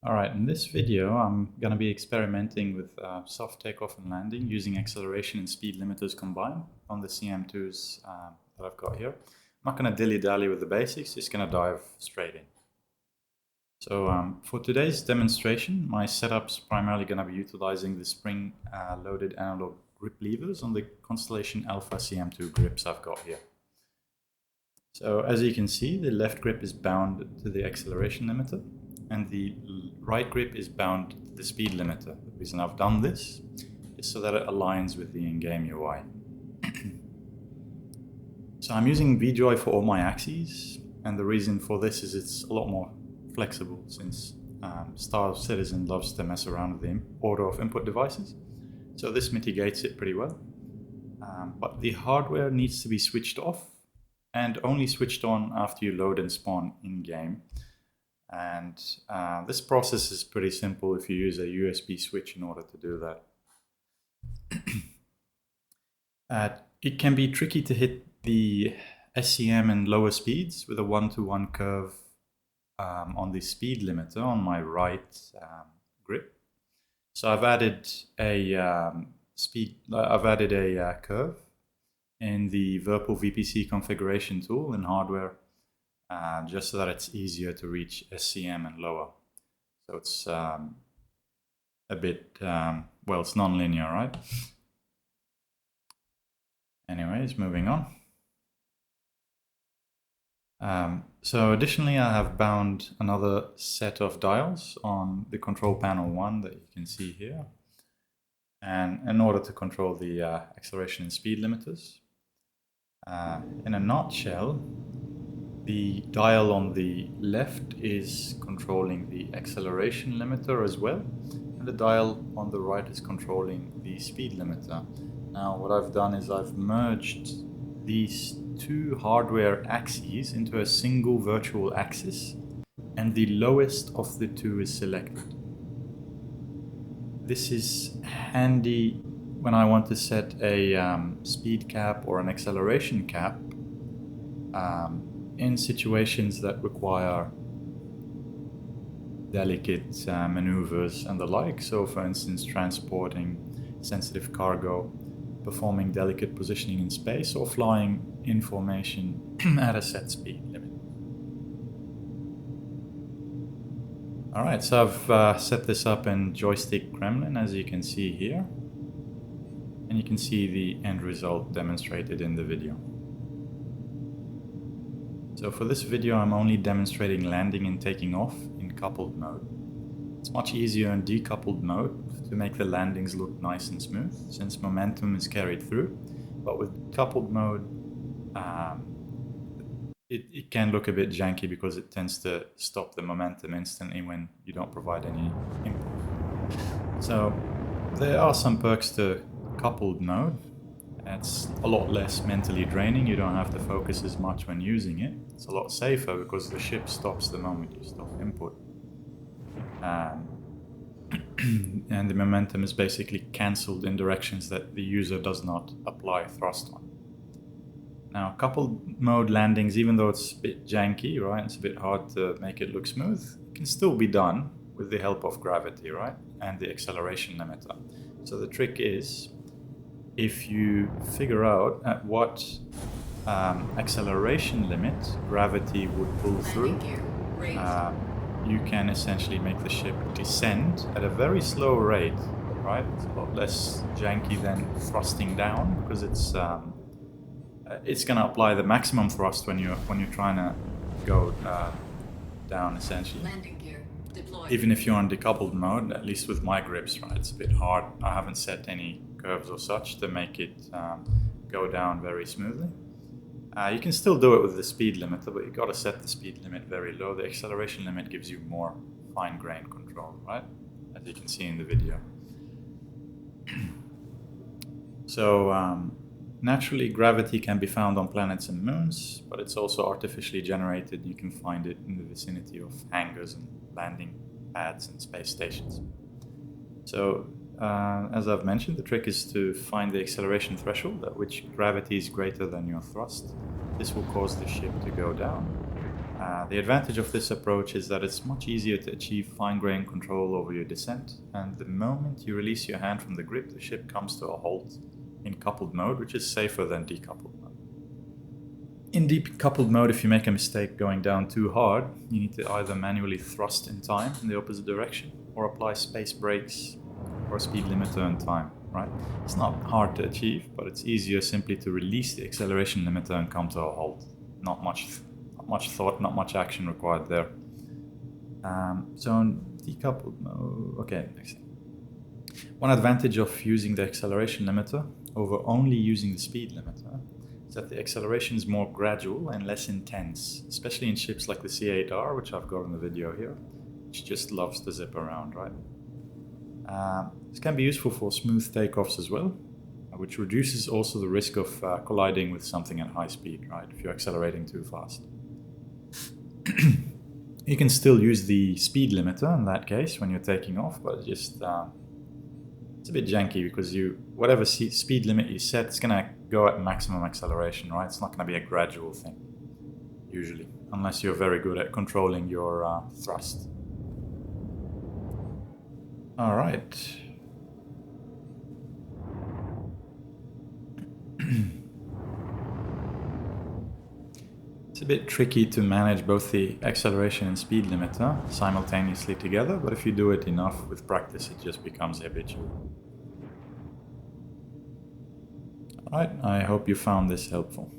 Alright, in this video I'm going to be experimenting with soft takeoff and landing using acceleration and speed limiters combined on the CM2s that I've got here. I'm not going to dilly-dally with the basics, just going to dive straight in. So for today's demonstration, my setup's primarily going to be utilizing the spring-loaded analog grip levers on the Constellation Alpha CM2 grips I've got here. So as you can see, the left grip is bound to the acceleration limiter, and the right grip is bound to the speed limiter. The reason I've done this is so that it aligns with the in-game UI. So I'm using VJoy for all my axes, and the reason for this is it's a lot more flexible since Star Citizen loves to mess around with the order of input devices. So this mitigates it pretty well. But the hardware needs to be switched off and only switched on after you load and spawn in-game. And this process is pretty simple if you use a USB switch in order to do that. It can be tricky to hit the SCM and lower speeds with a 1-to-1 curve on the speed limiter on my right grip. So I've added a curve in the Virtual VPC configuration tool in hardware, just so that it's easier to reach SCM and lower. So it's a bit, well, it's non-linear, right? Anyways, moving on. So additionally, I have bound another set of dials on the control panel 1 that you can see here, and in order to control the acceleration and speed limiters. In a nutshell, the dial on the left is controlling the acceleration limiter as well, and the dial on the right is controlling the speed limiter. Now what I've done is I've merged these two hardware axes into a single virtual axis, and the lowest of the two is selected. This is handy when I want to set a speed cap or an acceleration cap in situations that require delicate maneuvers and the like. So for instance, transporting sensitive cargo, performing delicate positioning in space, or flying in formation at a set speed limit. Alright, so I've set this up in Joystick Gremlin, as you can see here. And you can see the end result demonstrated in the video. So for this video, I'm only demonstrating landing and taking off in coupled mode. It's much easier in decoupled mode to make the landings look nice and smooth, since momentum is carried through. But with coupled mode, it can look a bit janky because it tends to stop the momentum instantly when you don't provide any input. So there are some perks to coupled mode. It's a lot less mentally draining. You don't have to focus as much when using it. It's a lot safer because the ship stops the moment you stop input. And the momentum is basically cancelled in directions that the user does not apply thrust on. Now, coupled mode landings, even though it's a bit janky, right, it's a bit hard to make it look smooth, can still be done with the help of gravity, right, and the acceleration limiter. So the trick is, if you figure out at what acceleration limit gravity would pull through, you can essentially make the ship descend at a very slow rate, right? It's a lot less janky than thrusting down, because it's going to apply the maximum thrust when you're trying to go down, essentially. Landing gear deployed. Even if you're on decoupled mode, at least with my grips, right? It's a bit hard. I haven't set any curves or such to make it go down very smoothly. You can still do it with the speed limiter, but you've got to set the speed limit very low. The acceleration limit gives you more fine-grained control, right? As you can see in the video. So naturally, gravity can be found on planets and moons, but it's also artificially generated. You can find it in the vicinity of hangars and landing pads and space stations. So as I've mentioned, the trick is to find the acceleration threshold at which gravity is greater than your thrust. This will cause the ship to go down. The advantage of this approach is that it's much easier to achieve fine-grained control over your descent, and the moment you release your hand from the grip, the ship comes to a halt in coupled mode, which is safer than decoupled mode. In decoupled mode, if you make a mistake going down too hard, you need to either manually thrust in time in the opposite direction or apply space brakes or a speed limiter in time, right? It's not hard to achieve, but it's easier simply to release the acceleration limiter and come to a halt. Not much thought, not much action required there. So in decoupled mode, okay, next thing. One advantage of using the acceleration limiter over only using the speed limiter is that the acceleration is more gradual and less intense, especially in ships like the C8R, which I've got in the video here, which just loves to zip around, right? This can be useful for smooth takeoffs as well, which reduces also the risk of colliding with something at high speed, right, if you're accelerating too fast. You can still use the speed limiter in that case when you're taking off, but just it's a bit janky because whatever speed limit you set, it's gonna go at maximum acceleration, right? It's not gonna be a gradual thing, usually, unless you're very good at controlling your thrust. All right. It's a bit tricky to manage both the acceleration and speed limiter simultaneously together, but if you do it enough with practice, it just becomes habitual. Alright, I hope you found this helpful.